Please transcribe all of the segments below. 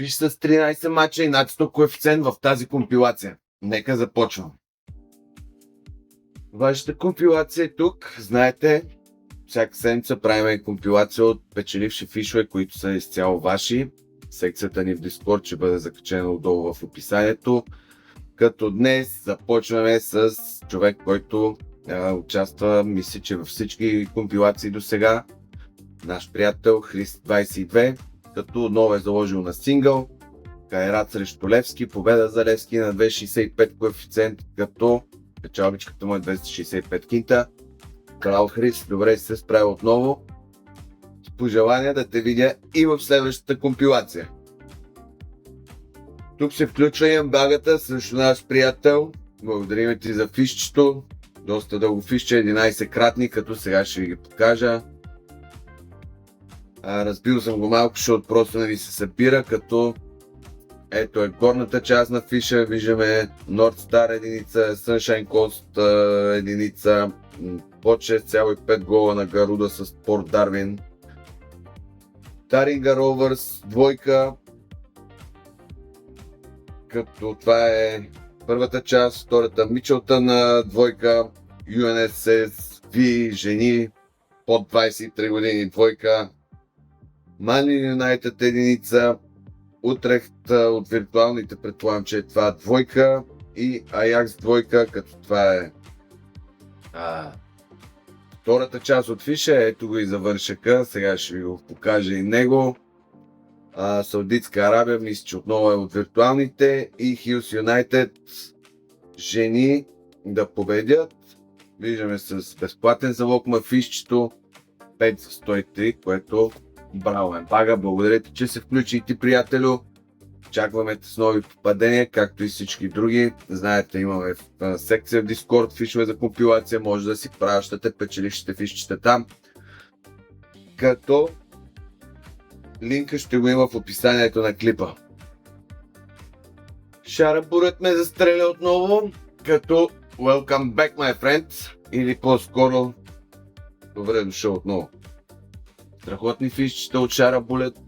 Фиш с 13 мача и над 100 коефициент в тази компилация. Нека започвам. Вашата компилация е тук. Знаете, всяка седмица правим компилация от печеливши фишове, които са изцяло ваши. Секцията ни в Discord ще бъде закачена отдолу в описанието. Като днес започваме с човек, който участва, мисля, че във всички компилации до сега. Наш приятел Христ22, като отново е заложил на сингъл. Кайрат срещу Левски, победа за Левски на 2,65 коефициент, като печалбичката му е 265 кинта. Крал Христ, добре си се справя отново. С пожелание да те видя и в следващата компилация. Тук се включва и амбагата срещу наш приятел. Благодарим ти за фишчето. Доста дълго фишче, 11-кратни, като сега ще ви ги покажа. Разбил съм го малко, защото просто не ви се събира, като ето е горната част на фиша, виждаме North Star единица, Sunshine Coast единица, под 6,5 гола на Гаруда с Порт Дарвин. Тарингър Rovers двойка, като това е първата част, втората Мичелтън двойка, UNSS жени под 23 години двойка, Man United единица, Утрехт от виртуалните, предполагам, че е това двойка, и Аякс двойка, като това е втората част от фиша. Ето го и завършъка, сега ще ви го покажа и него. Саудитска Арабия, мисля, че отново е от виртуалните, и Хилс Юнайтед жени да победят. Виждаме с безплатен залог на фишчето 5 за 103, което браво Емпага, благодаря ти, че се включи и ти, приятелю. Очакваме с нови попадения, както и всички други. Знаете, имаме секция в Discord, фишове за компилация, може да си пращате печелившите фишчета там. Като линка ще го има в описанието на клипа. Шарабурът ме застреля отново, като Welcome back, my friends, или по-скоро добре дошъл отново. Страхотни фишчета от Шарабулет,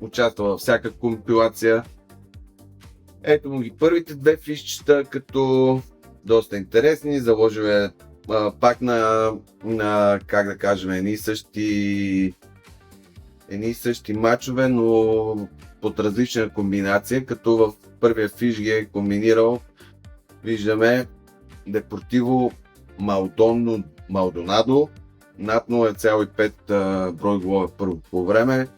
участва във всяка компилация. Ето му ги първите две фишчета, като доста интересни, заложил е пак на как да кажем, едни и същи мачове, но под различна комбинация, като в първия фиш ги е комбинирал, виждаме Депортиво Малдонадо, над 0,5 брой голове първо по време.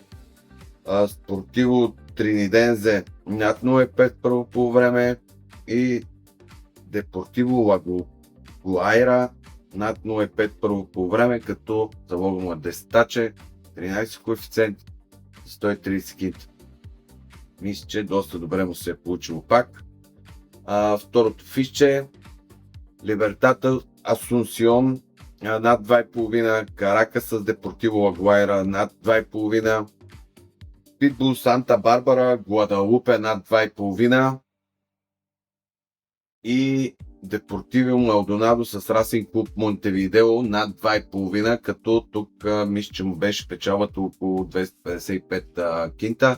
Спортиво Тринидензе над 0,5 първо по време, и Депортиво Лагуайра над 0,5 първо по време, като залога му е 10 таче, 13 коефициент, 130 кинта. Мисля, че доста добре му се е получило пак. Второто фишче Либертата Асунсион над 2,5, Каракас с Депортиво Лагуайра над 2,5, Питбул Санта Барбара Гуадалупе над 2,5 и Депортиво Малдонадо с Расинг Клуб Монтевидео над 2,5, като тук мисля, че му беше печалбата около 255 кинта.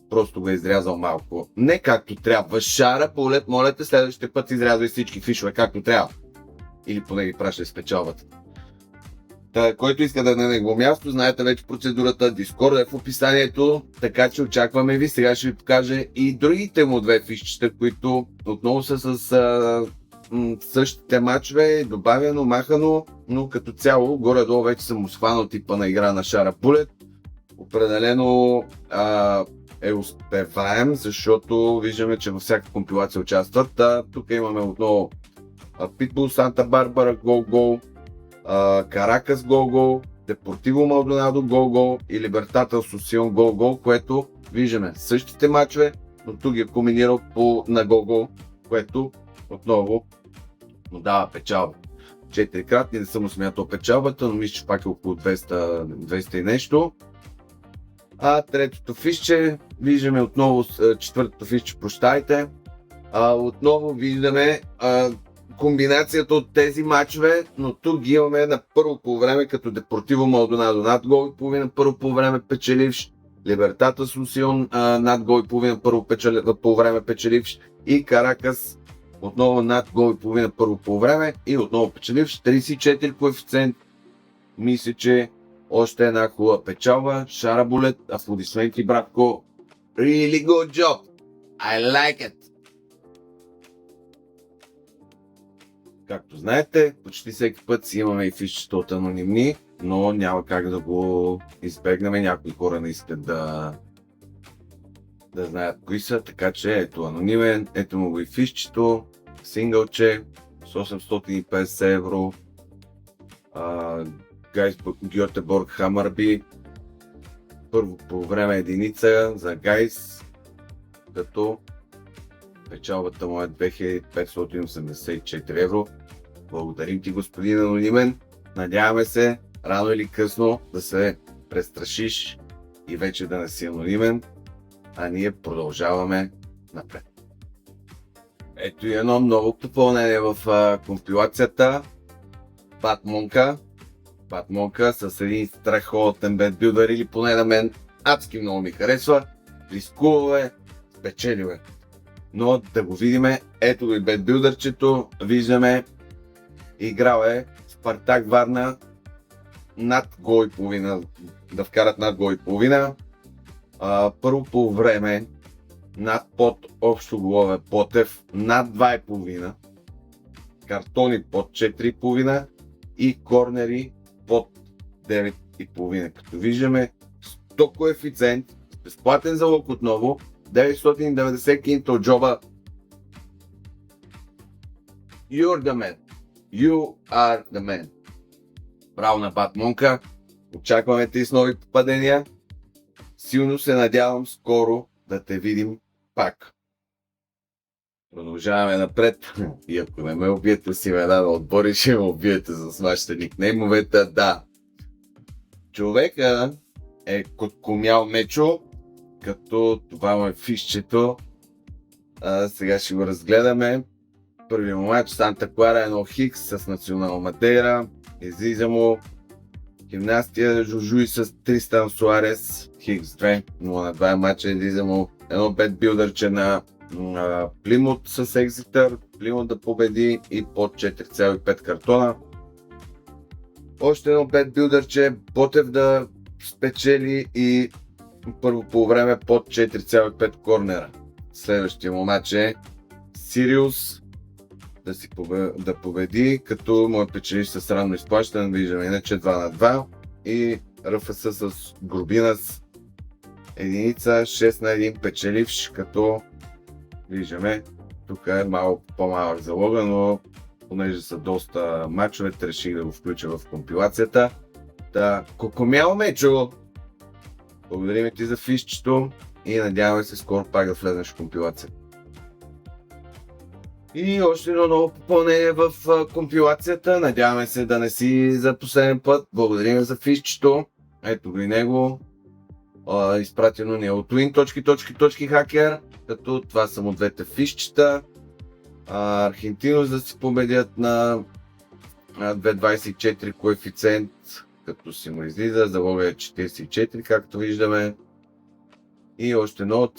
Просто го е изрязал малко. Не както трябва. Шара, Полет, моля те, следващия път изрязвай всички фишове както трябва. Или поне ги пращай с печалбата. Който иска да е на негово място, знаете вече процедурата, Discord е в описанието, така че очакваме ви. Сега ще ви покажа и другите му две фишчета, които отново са с същите мачове, добавяно, махано, но като цяло горе-долу вече съм схванал типа на игра на Шара Булет. Определено е успеваем, защото виждаме, че във всяка компилация участват. Тук имаме отново Питбул Санта Барбара гол-гол, Каракас гол-гол, Депортиво Малдонадо гол-гол и Либертата Асунсион гол-гол, което виждаме същите мачове, но тук ги е комбинирал на гол-гол, което отново му дава печалба. 4 кратни, не съм смятал печалбата, но мисля, че пак е около 200 и нещо. Третото фишче, виждаме отново четвъртото фишче, прощайте. Отново виждаме комбинацията от тези мачове, но тук ги имаме на първо по време, като Депортиво Малдонадо над гол и половина първо по време печеливш, Либертата с Лусион над гол и половина по време печеливш и Каракас отново над гол и половина първо по време и отново печеливш. 34 коефициент. Мисля, че още една хубава печалба. Шара Булет, аплодисменти, братко. Really good job. I like it. Както знаете, почти всеки път си имаме и фишчета от анонимни, но няма как да го избегнем. Някои хора не искат да знаят кои са, така че ето анонимен, ето му го и фишчето, сингълче с 850 евро, Гайс Гьотеборг Хамърби, първо по време единица за Гайс, като печалбата му е 2584 евро. Благодарим ти, господин анонимен. Надяваме се рано или късно да се престрашиш и вече да не си анонимен, а ние продължаваме напред. Ето и едно ново попълнение в компилацията. Батмонка с един страхотен бетбилдър, или поне на мен адски много ми харесва. Рискуваме, спечелиме. Но да го видиме, ето го и бетбилдърчето, виждаме, играл е Спартак Варна над гол и половина, да вкарат над гол и половина. Първо по време над под общо голове Ботев над 2,5, картони под 4,5 и корнери под 9,5. Като виждаме 100 коефициент, безплатен залог отново, 990 кинта от джоба. You're the man. You are the man. Браво на Батмонка. Очакваме те с нови попадения. Силно се надявам скоро да те видим пак. Продължаваме напред. И ако не ме убиете с имена на отбори, ще ме убиете с вашите никнеймовете. Да. Човека е Коткомял Мечо, като това му е фишчето. Сега ще го разгледаме. Първият матч Санта Клара 1 Хикс с Национал Мадейра. Излиза му Гимнастия Жужуи с Тристан Суарес. Хикс 2. 0-2 матча. Излиза му едно бетбилдърче на Плимут с Екзитър. Плимут да победи и под 4,5 картона. Още едно бетбилдърче. Ботев да спечели и първо по време под 4,5 корнера. Следващия му матч е Сириус да победи, като му е печелиш с ранно изплащане, виждаме иначе 2-2 и РФС с Грубинас единица 6 на 1 печеливш, като виждаме тук е малко по-малък залога, но понеже са доста мачовете, реших да го включа в компилацията. Кокомял Мечо! Благодарим ти за фишчето и надяваме се скоро пак да влезнеш в компилацията. И още едно ново попълнение в компилацията. Надяваме се да не си за последен път. Благодарим за фишчето. Ето го и него. Изпратено ни е от win. Като това са му двете фишчета. Аргентинос да си победят на 2,24 коефициент, като си му излиза. Залога е 44, както виждаме. И още едно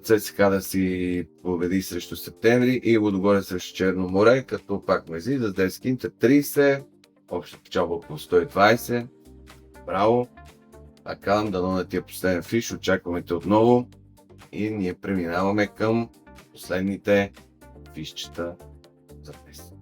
ЦСКА да си победи срещу Септември и Лудогорец срещу Черно море, като пак ме излиза с 10 кинта 30, обща печалба около 120. Браво! Казвам, дано на тия последен фиш, очакваме те отново и ние преминаваме към последните фишчета за днес.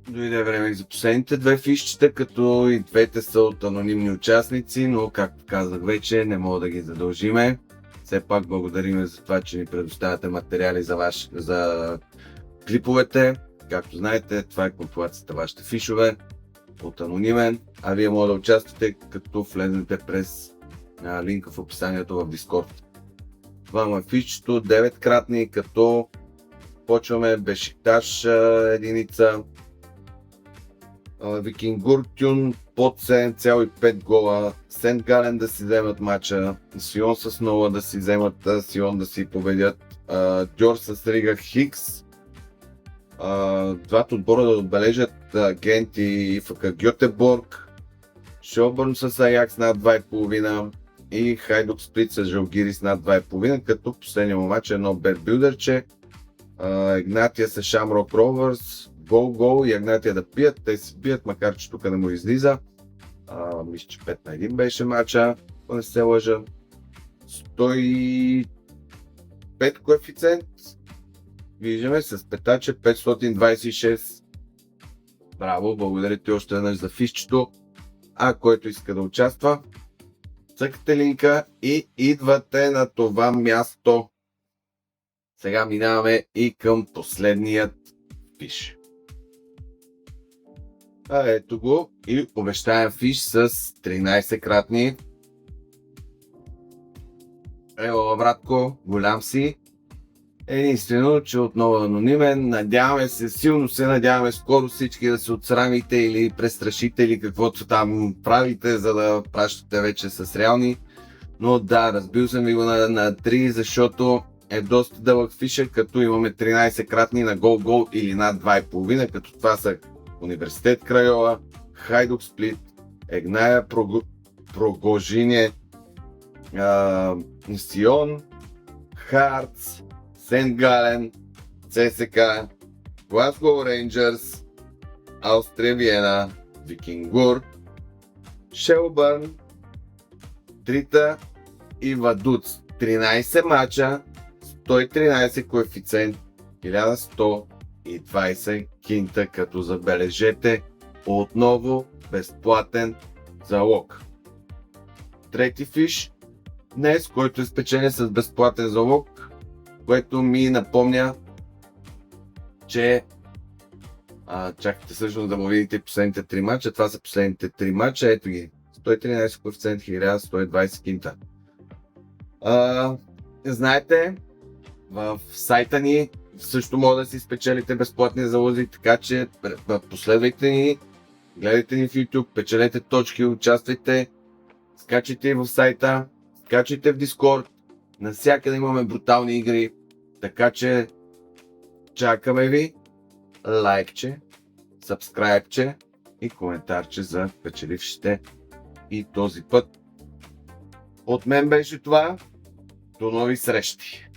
Дойде време и за последните две фишчета, като и двете са от анонимни участници, но както казах вече, не мога да ги задължиме. Все пак благодарим за това, че ни предоставяте материали за клиповете. Както знаете, това е компилацията вашите фишове от анонимен, а вие може да участвате, като влезнете през линка в описанието в Discord. Това му е фишчето, 9-кратни, като почваме Бешикташ единица, Викингур Тюн под 7,5 гола, Сент Гален да си вземат матча, Сион с Нова да си вземат, Сион да си победят, Дьор с Рига Хикс, двата отбора да отбележат Гент и ФК Гьотеборг, Шелбърн с Аякс над 2,5, и Хайдук Сплит с Жалгирис над 2,5, като последния му матч е едно бет билдърче. Игнатия с Шамрок Ровърс, гол и Игнатия да пият, те се бият, макар че тук не му излиза. Мисля, че 5-1 беше матча, ако не се лъжа. 105 коефициент, виждаме с петаче 526. Браво, благодаря ти още веднъж за фишчето. Който иска да участва, цъкате линка и идвате на това място. Сега минаваме и към последният фиш. Ето го и обещаем фиш с 13-кратни. Ево, братко, голям си. Единствено, че отново анонимен. Надяваме се, силно се надяваме скоро всички да се отсрамите или престрашите или каквото там правите, за да пращате вече с реални. Но да, разбил съм ви го на 3, защото е доста дълъг фиша, като имаме 13-кратни на гол или над 2,5, като това са Университет Крайова, Хайдук Сплит, Егная Прогожине, Сион, Хартс, Сент Гален, ЦСК, Глазгоу Рейнджърс, Аустрия Виена, Викингур, Шелбърн, Трита и Вадуц. 13 мача, 113 коефициент, 1120 кинта, като забележете отново безплатен залог. Трети фиш днес, който е спечелен с безплатен залог, което ми напомня, че чакайте всъщност да му видите последните 3 мача. Това са последните 3 мача. Ето ги. 113 коефициент, 1120 кинта. Знаете, в сайта ни също може да си спечелите безплатни залози, така че последвайте ни, гледайте ни в YouTube, печелете точки, участвайте, скачайте и в сайта, скачайте в Discord, навсякъде имаме брутални игри, така че чакаме ви, лайкче, сабскрайбче и коментарче за печелившите и този път. От мен беше това, до нови срещи!